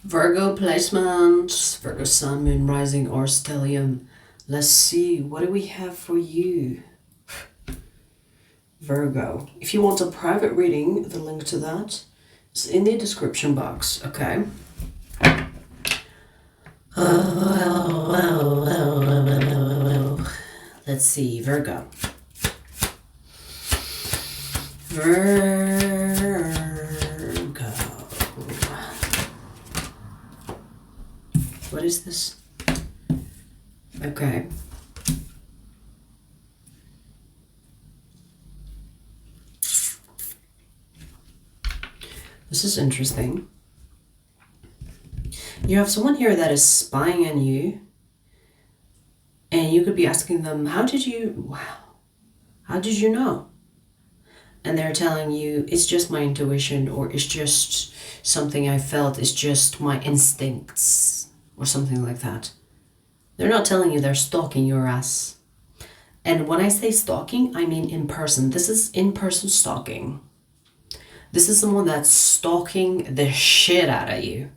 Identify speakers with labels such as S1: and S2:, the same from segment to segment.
S1: Virgo placement, Virgo sun, moon, rising, or stellium. Let's see, what do we have for you? Virgo. If you want a private reading, the link to that is in the description box, okay? Let's see, Virgo. Virgo. What is this? Okay. This is interesting. You have someone here that is spying on you, and you could be asking them, how did you know? And they're telling you, it's just my intuition, or it's just something I felt, it's just my instincts, or something like that. They're not telling you they're stalking your ass. And when I say stalking, I mean in person. This is in-person stalking. This is someone that's stalking the shit out of you.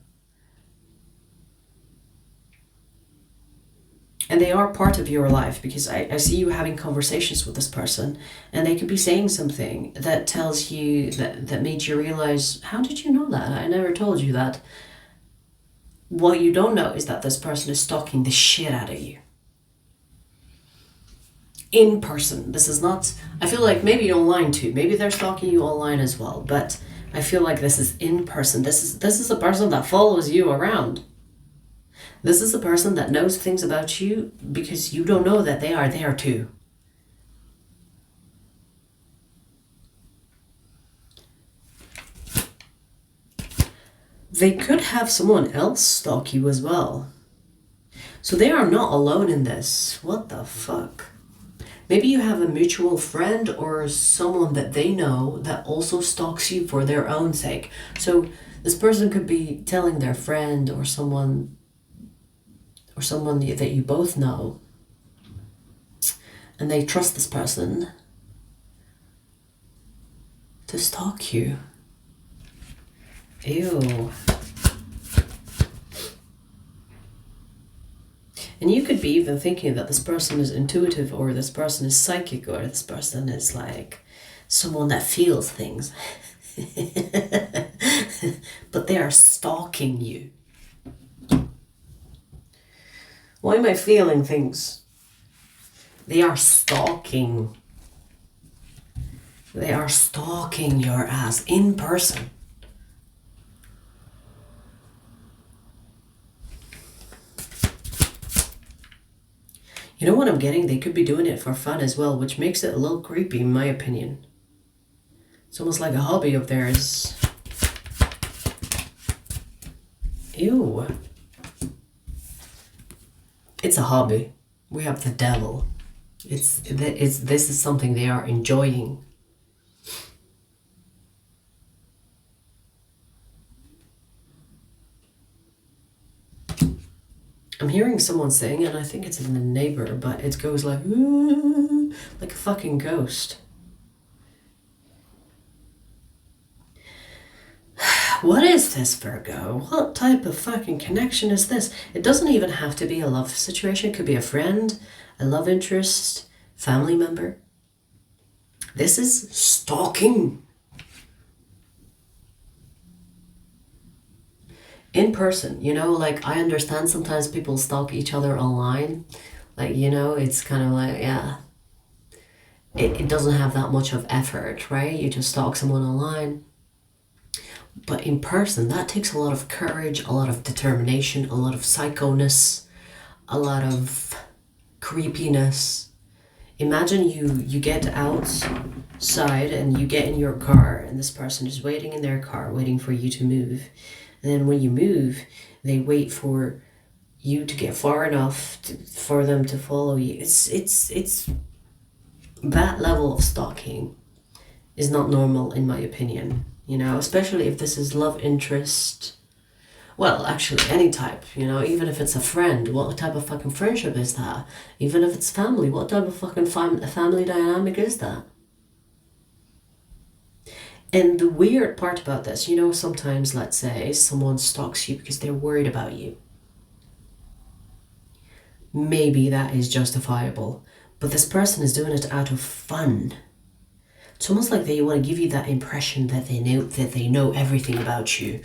S1: And they are part of your life, because I see you having conversations with this person, and they could be saying something that tells you, that made you realize, how did you know that? I never told you that. What you don't know is that this person is stalking the shit out of you. In person. This is not, I feel like maybe online too. Maybe they're stalking you online as well, but I feel like this is in person. This is a person that follows you around. This is a person that knows things about you because you don't know that they are there too. They could have someone else stalk you as well. So they are not alone in this. What the fuck? Maybe you have a mutual friend or someone that they know that also stalks you for their own sake. So this person could be telling their friend or someone that you both know, and they trust this person to stalk you. Ew. And you could be even thinking that this person is intuitive, or this person is psychic, or this person is like someone that feels things. But they are stalking you. Why am I feeling things? They are stalking. They are stalking your ass in person. You know what I'm getting? They could be doing it for fun as well, which makes it a little creepy in my opinion. It's almost like a hobby of theirs. Ew. It's a hobby. We have the devil. This is something they are enjoying. I'm hearing someone saying, and I think it's in the neighbor, but it goes like, ooh, like a fucking ghost. What is this, Virgo? What type of fucking connection is this? It doesn't even have to be a love situation. It could be a friend, a love interest, family member. This is stalking. In person, you know, like I understand sometimes people stalk each other online. Like, you know, it's kind of like, yeah. It doesn't have that much of effort, right? You just stalk someone online. But in person, that takes a lot of courage, a lot of determination, a lot of psychoness, a lot of creepiness. Imagine you get outside and you get in your car, and this person is waiting in their car, waiting for you to move. And then when you move, they wait for you to get far enough for them to follow you. It's that level of stalking is not normal in my opinion. You know, especially if this is love interest. Well, actually, any type, you know, even if it's a friend, what type of fucking friendship is that? Even if it's family, what type of fucking family dynamic is that? And the weird part about this, you know, sometimes, let's say, someone stalks you because they're worried about you. Maybe that is justifiable, but this person is doing it out of fun. It's almost like they want to give you that impression that they know everything about you,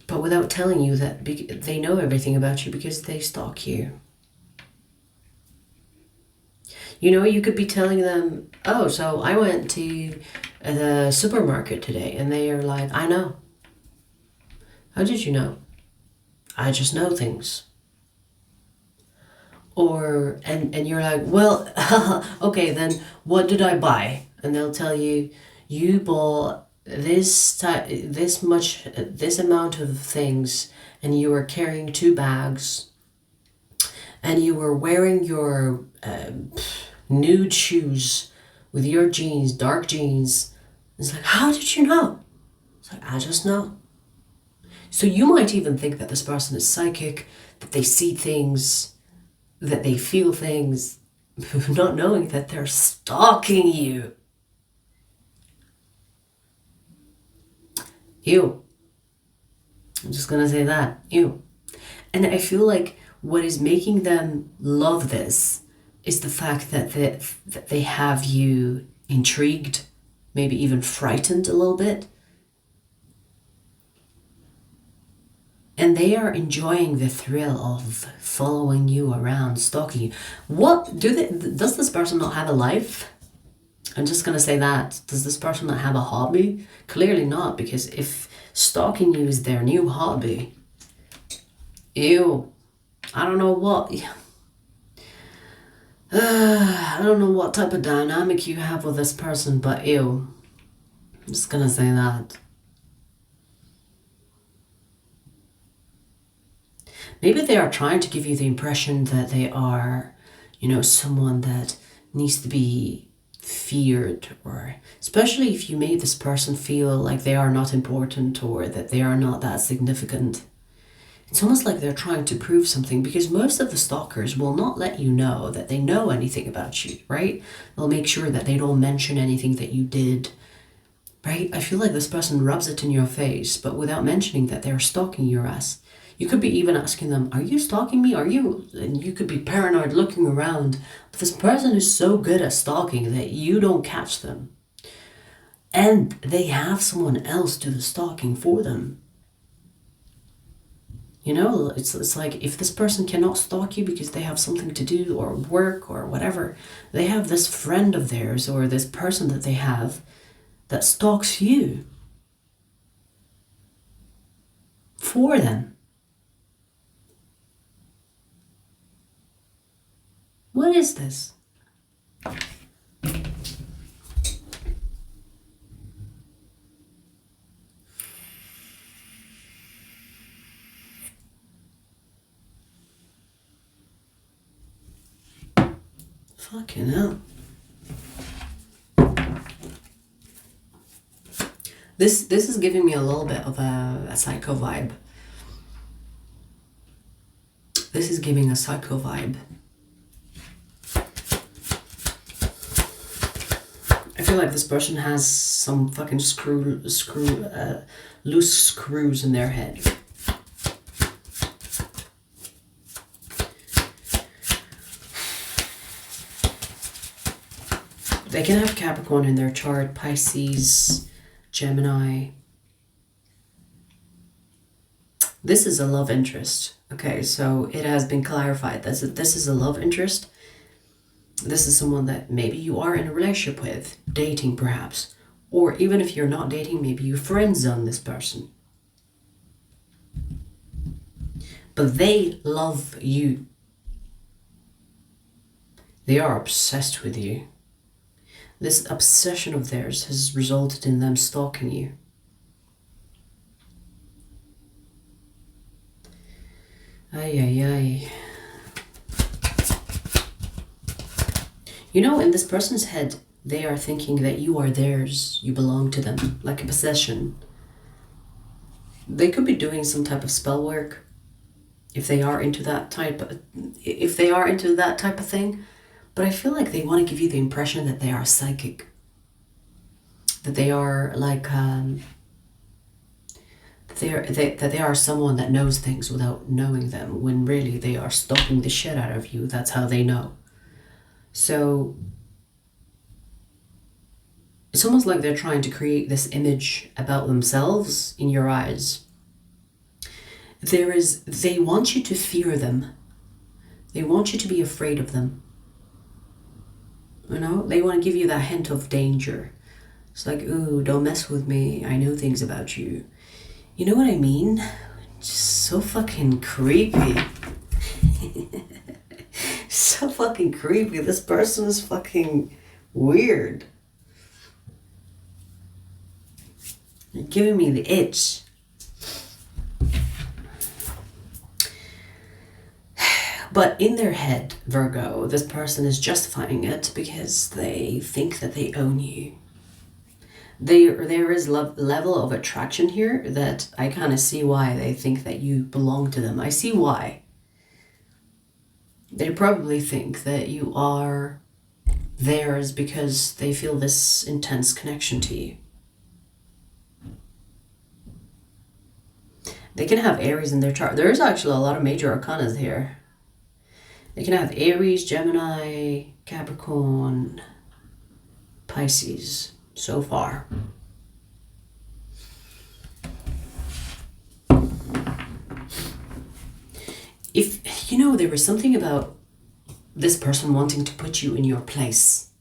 S1: but without telling you that they know everything about you because they stalk you. You know, you could be telling them, oh, so I went to the supermarket today, and they are like, I know. How did you know? I just know things. Or, and you're like, well, okay, then what did I buy? And they'll tell you, you bought this amount of things, and you were carrying 2 bags, and you were wearing your nude shoes with your jeans, dark jeans. It's like, how did you know? It's like, I just know. So you might even think that this person is psychic, that they see things, that they feel things, not knowing that they're stalking you. Ew. I'm just gonna say that. Ew. And I feel like what is making them love this is the fact that they have you intrigued, maybe even frightened a little bit. And they are enjoying the thrill of following you around, stalking you. Does this person not have a life? I'm just gonna say that. Does this person not have a hobby? Clearly not, because if stalking you is their new hobby, ew. I don't know what. I don't know what type of dynamic you have with this person, but ew. I'm just gonna say that. Maybe they are trying to give you the impression that they are, you know, someone that needs to be feared, or especially if you made this person feel like they are not important or that they are not that significant. It's almost like they're trying to prove something, because most of the stalkers will not let you know that they know anything about you, right? They'll make sure that they don't mention anything that you did, right? I feel like this person rubs it in your face, but without mentioning that they're stalking your ass. You could be even asking them, are you stalking me? Are you? And you could be paranoid looking around. But this person is so good at stalking that you don't catch them. And they have someone else do the stalking for them. You know, it's like if this person cannot stalk you because they have something to do or work or whatever, they have this friend of theirs or this person that they have that stalks you for them. What is this? Fucking hell. This is giving me a little bit of a psycho vibe. This is giving a psycho vibe. I feel like this person has some fucking loose screws in their head. They can have Capricorn in their chart, Pisces, Gemini. This is a love interest. Okay, so it has been clarified that this is a love interest. This is someone that maybe you are in a relationship with, dating perhaps. Or even if you're not dating, maybe you friend zone this person. But they love you. They are obsessed with you. This obsession of theirs has resulted in them stalking you. Ay, ay, ay. You know, in this person's head, they are thinking that you are theirs, you belong to them, like a possession. They could be doing some type of spell work if they are into that type of thing. But I feel like they want to give you the impression that they are psychic. that they are like that they are someone that knows things without knowing them, when really they are stalking the shit out of you. That's how they know. So it's almost like they're trying to create this image about themselves in your eyes. They want you to fear them. They want you to be afraid of them. You know, they want to give you that hint of danger. It's like, ooh, don't mess with me. I know things about you. You know what I mean? Just so fucking creepy. So fucking creepy. This person is fucking weird. You're giving me the itch. But in their head, Virgo, this person is justifying it because they think that they own you. There is level of attraction here that I kind of see why they think that you belong to them. I see why. They probably think that you are theirs because they feel this intense connection to you. They can have Aries in their chart. There is actually a lot of major arcanas here. They can have Aries, Gemini, Capricorn, Pisces so far. If, you know, there was something about this person wanting to put you in your place.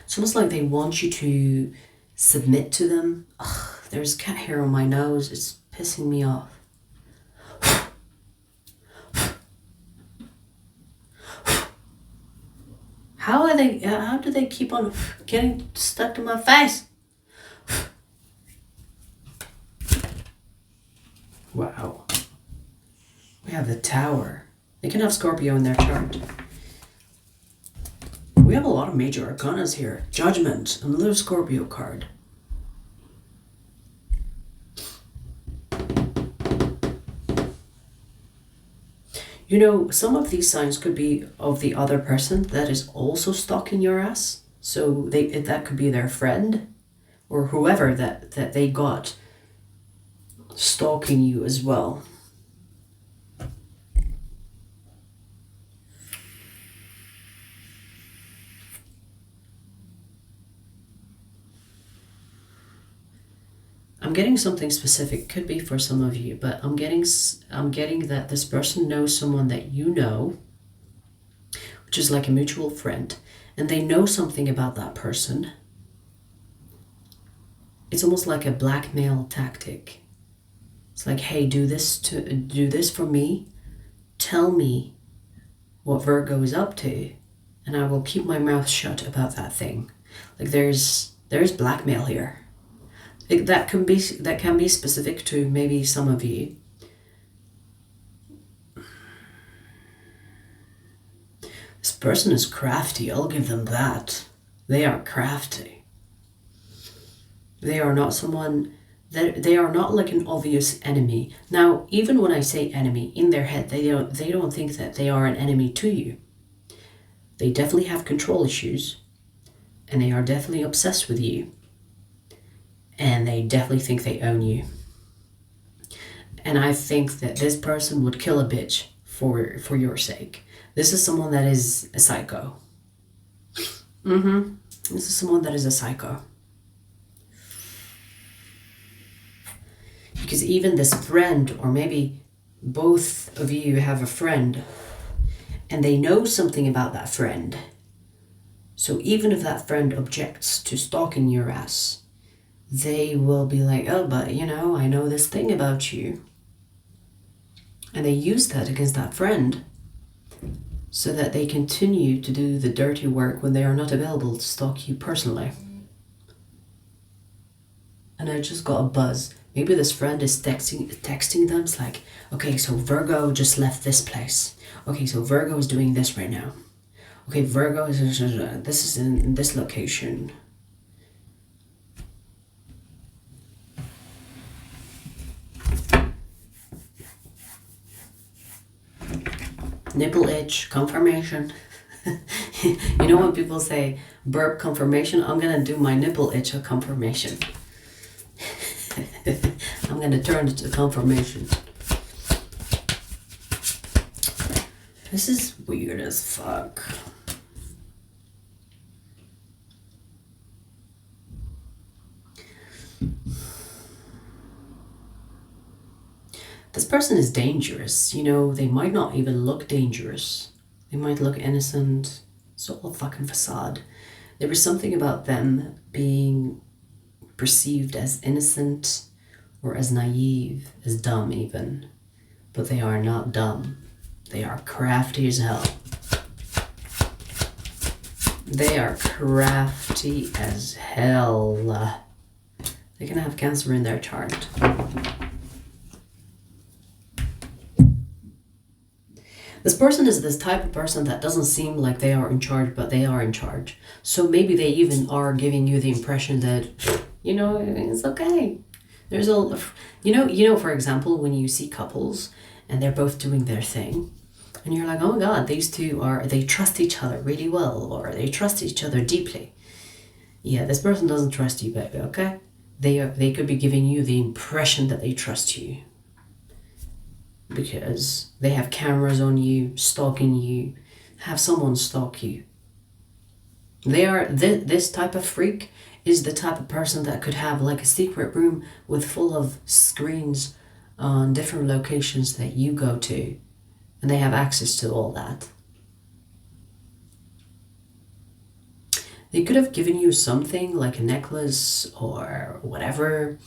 S1: It's almost like they want you to submit to them. Ugh, there's cat hair on my nose. It's pissing me off. How do they keep on getting stuck to my face? Wow. We have the Tower. They can have Scorpio in their chart. We have a lot of major arcanas here. Judgment, another Scorpio card. You know, some of these signs could be of the other person that is also stalking your ass. So that could be their friend or whoever that they got stalking you as well. I'm getting something specific, could be for some of you, but I'm getting that this person knows someone that you know, which is like a mutual friend, and they know something about that person. It's almost like a blackmail tactic. It's like, hey, do this for me. Tell me what Virgo is up to, and I will keep my mouth shut about that thing. Like there's blackmail here. That can be specific to maybe some of you. This person is crafty, I'll give them that. They are crafty. They are not someone that they are not like an obvious enemy. Now, even when I say enemy, in their head, they don't think that they are an enemy to you. They definitely have control issues, and they are definitely obsessed with you. And they definitely think they own you. And I think that this person would kill a bitch for your sake. This is someone that is a psycho. This is someone that is a psycho. Because even this friend, or maybe both of you have a friend, and they know something about that friend. So even if that friend objects to stalking your ass, they will be like, oh, but you know, I know this thing about you. And they use that against that friend so that they continue to do the dirty work when they are not available to stalk you personally. And I just got a buzz. Maybe this friend is texting them. It's like, okay, so Virgo just left this place. Okay, so Virgo is doing this right now. Okay, Virgo is, this is in this location. Nipple itch, confirmation. You know when people say burp confirmation? I'm gonna do my nipple itch a confirmation. I'm gonna turn it to confirmation. This is weird as fuck. This person is dangerous. You know, they might not even look dangerous. They might look innocent. It's all fucking facade. There is something about them being perceived as innocent or as naive, as dumb even. But they are not dumb. They are crafty as hell. They are crafty as hell. They're gonna have Cancer in their chart. This person is this type of person that doesn't seem like they are in charge, but they are in charge. So maybe they even are giving you the impression that, you know, it's okay. There's a, you know, for example, when you see couples and they're both doing their thing, and you're like, oh my God, these two they trust each other really well, or they trust each other deeply. Yeah, this person doesn't trust you, baby, okay? They could be giving you the impression that they trust you, because they have cameras on you, stalking you, have someone stalk you. They are, this type of freak is the type of person that could have like a secret room with full of screens on different locations that you go to, and they have access to all that. They could have given you something like a necklace or whatever,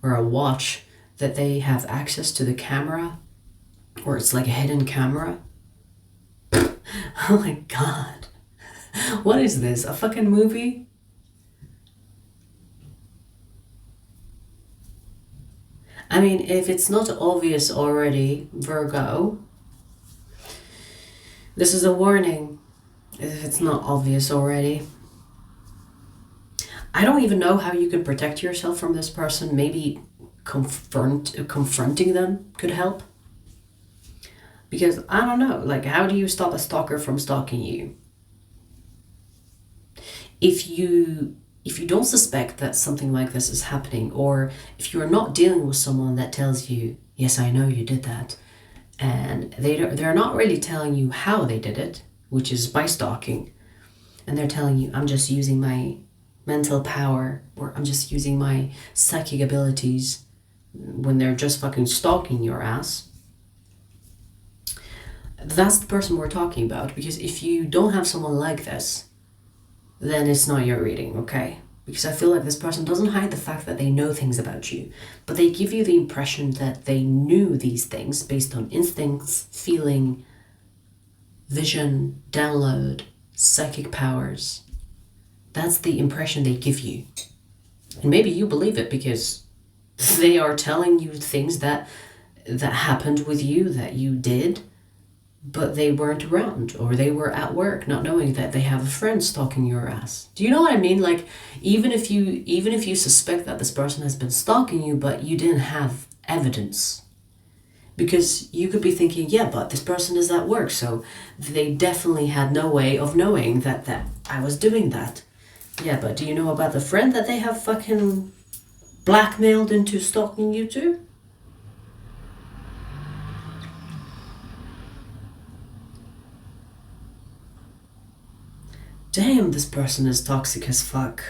S1: or a watch that they have access to the camera, or it's like a hidden camera. Oh my God. What is this? A fucking movie? I mean, if it's not obvious already, Virgo, this is a warning. If it's not obvious already. I don't even know how you can protect yourself from this person. Maybe confronting them could help. Because I don't know, like, how do you stop a stalker from stalking you? If you don't suspect that something like this is happening, or if you're not dealing with someone that tells you, yes, I know you did that, and they're not really telling you how they did it, which is by stalking, and they're telling you, I'm just using my mental power, or I'm just using my psychic abilities, when they're just fucking stalking your ass, that's the person we're talking about. Because if you don't have someone like this, then it's not your reading, okay? Because I feel like this person doesn't hide the fact that they know things about you, but they give you the impression that they knew these things based on instincts, feeling, vision, download, psychic powers. That's the impression they give you. And maybe you believe it because they are telling you things that happened with you, that you did, but they weren't around, or they were at work, not knowing that they have a friend stalking your ass. Do you know what I mean? Like, even if you suspect that this person has been stalking you, but you didn't have evidence, because you could be thinking, yeah, but this person is at work, so they definitely had no way of knowing that I was doing that. Yeah, but do you know about the friend that they have fucking blackmailed into stalking you too? Damn, this person is toxic as fuck.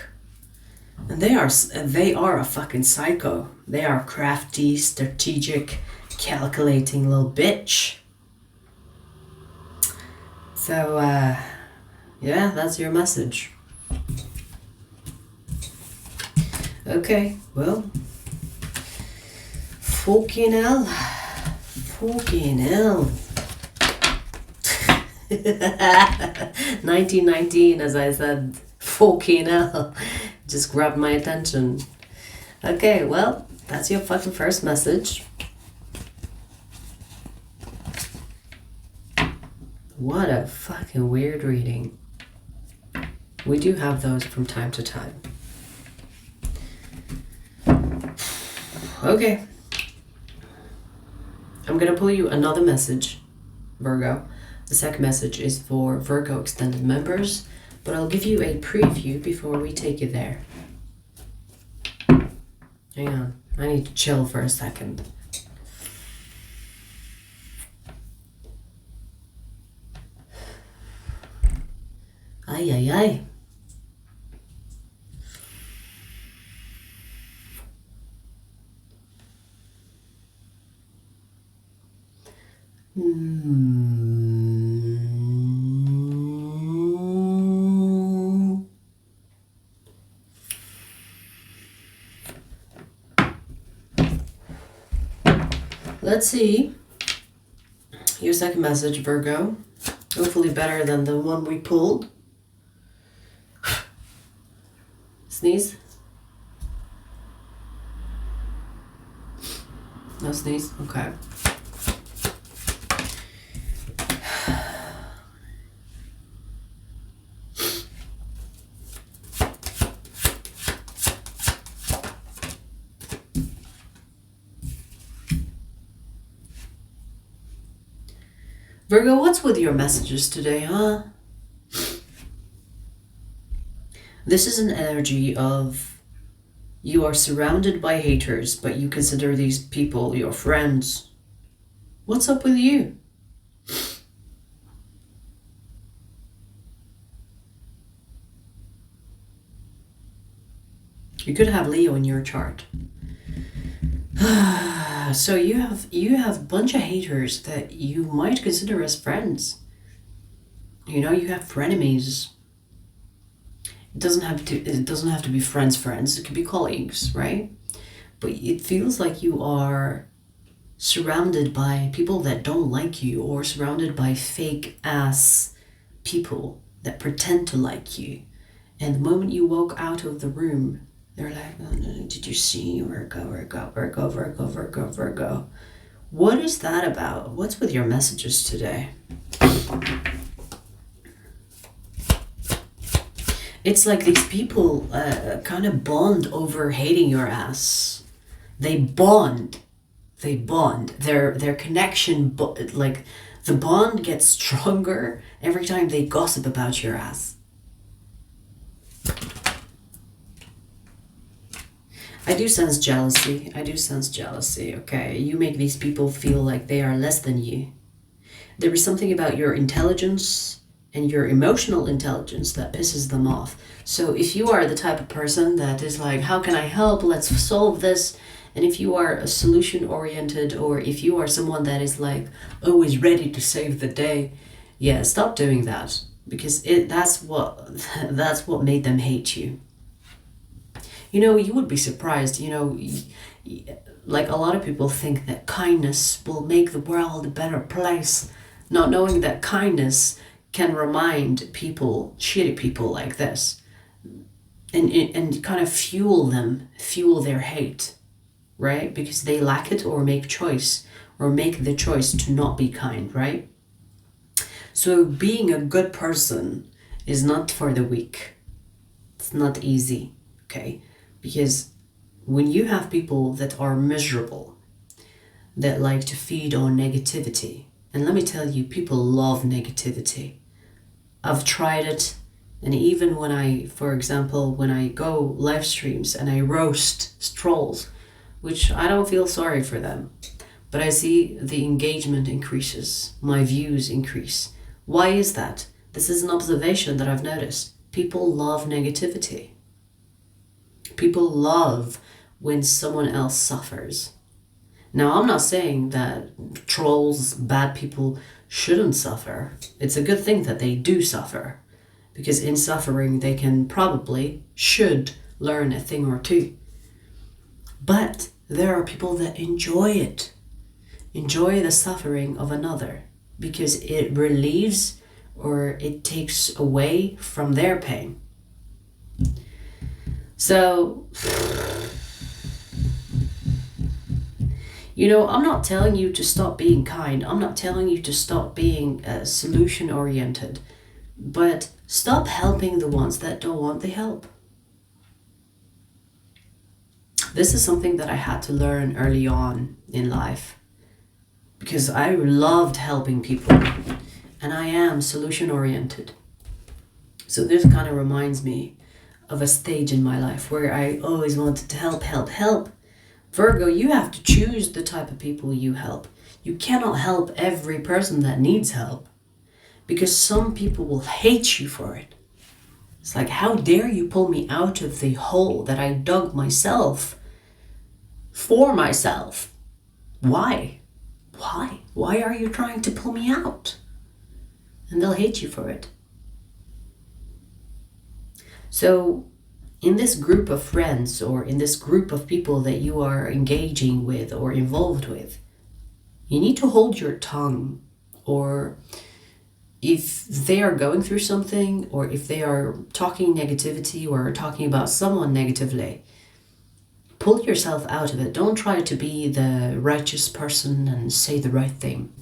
S1: And they are a fucking psycho. They are crafty, strategic, calculating little bitch. So, yeah, that's your message. Okay, well, fucking hell. Fucking hell. 1919, as I said, fucking hell, just grabbed my attention. Okay, well, that's your fucking first message. What a fucking weird reading. We do have those from time to time. Okay. I'm gonna pull you another message, Virgo. The second message is for Virgo extended members, but I'll give you a preview before we take you there. Hang on, I need to chill for a second. Ay, ay, ay. Let's see. Your second message, Virgo. Hopefully better than the one we pulled. Sneeze? No sneeze? Okay. Virgo, what's with your messages today, huh? This is an energy of you are surrounded by haters, but you consider these people your friends. What's up with you? You could have Leo in your chart. So you have a bunch of haters that you might consider as friends. You know, you have frenemies. It doesn't have to be friends. It could be colleagues, right? But it feels like you are surrounded by people that don't like you, or surrounded by fake ass people that pretend to like you. And the moment you walk out of the room, they're like, oh, no, did you see Virgo? What is that about? What's with your messages today? It's like these people kind of bond over hating your ass. They bond. Their connection, like the bond gets stronger every time they gossip about your ass. I do sense jealousy, okay? You make these people feel like they are less than you. There is something about your intelligence and your emotional intelligence that pisses them off. So if you are the type of person that is like, how can I help? Let's solve this. And if you are a solution oriented, or if you are someone that is like always ready to save the day, yeah, stop doing that, because that's what made them hate you. You know, you would be surprised, you know, like a lot of people think that kindness will make the world a better place, not knowing that kindness can remind people, shitty people like this, and kind of fuel their hate, right? Because they lack it, or make the choice to not be kind, right? So being a good person is not for the weak. It's not easy, okay? Because when you have people that are miserable, that like to feed on negativity, and let me tell you, people love negativity. I've tried it, and even when for example, when I go live streams and I roast trolls, which I don't feel sorry for them, but I see the engagement increases, my views increase. Why is that? This is an observation that I've noticed. People love negativity. People love when someone else suffers. Now, I'm not saying that trolls, bad people shouldn't suffer. It's a good thing that they do suffer, because in suffering they should learn a thing or two. But there are people that enjoy the suffering of another, because it relieves or it takes away from their pain. So, you know, I'm not telling you to stop being kind. I'm not telling you to stop being solution oriented, but stop helping the ones that don't want the help. This is something that I had to learn early on in life, because I loved helping people. and I am solution oriented. So this kind of reminds me of a stage in my life where I always wanted to help. Virgo, you have to choose the type of people you help. You cannot help every person that needs help, because some people will hate you for it. It's like, how dare you pull me out of the hole that I dug myself for myself? Why? Why are you trying to pull me out? And they'll hate you for it. So in this group of friends, or in this group of people that you are engaging with or involved with, you need to hold your tongue. Or if they are going through something, or if they are talking negativity or talking about someone negatively, pull yourself out of it. Don't try to be the righteous person and say the right thing.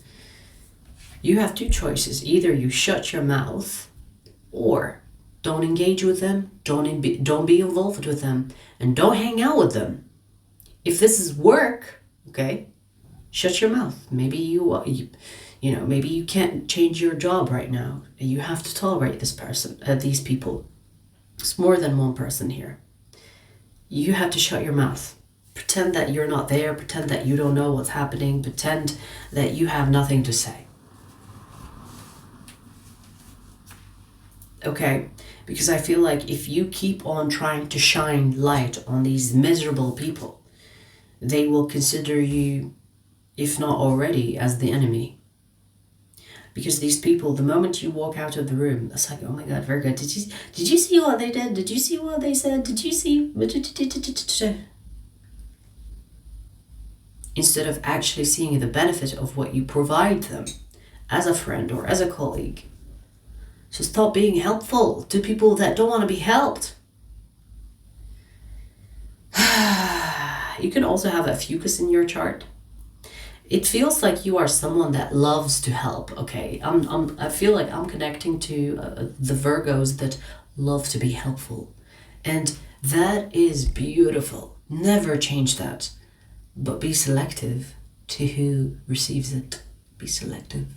S1: You have two choices. Either you shut your mouth, or don't engage with them, don't be involved with them, and don't hang out with them. If this is work, okay, shut your mouth. Maybe maybe you can't change your job right now. You have to tolerate this person, these people. It's more than one person here. You have to shut your mouth. Pretend that you're not there. Pretend that you don't know what's happening. Pretend that you have nothing to say. Okay? Because I feel like if you keep on trying to shine light on these miserable people, they will consider you, if not already, as the enemy. Because these people, the moment you walk out of the room, it's like, oh my God, Virgo, did you see what they did? Did you see what they said? Did you see? Instead of actually seeing the benefit of what you provide them as a friend or as a colleague. So stop being helpful to people that don't want to be helped. You can also have Ophiuchus in your chart. It feels like you are someone that loves to help, okay? I feel like I'm connecting to the Virgos that love to be helpful. And that is beautiful. Never change that. But be selective to who receives it. Be selective.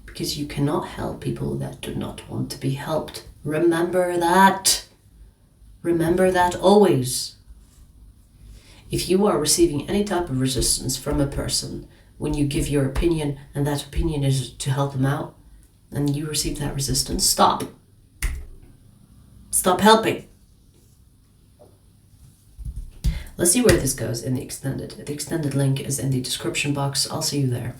S1: Because you cannot help people that do not want to be helped. Remember that. Remember that always. If you are receiving any type of resistance from a person when you give your opinion, and that opinion is to help them out, and you receive that resistance, stop. Stop helping. Let's see where this goes in the extended. The extended link is in the description box. I'll see you there.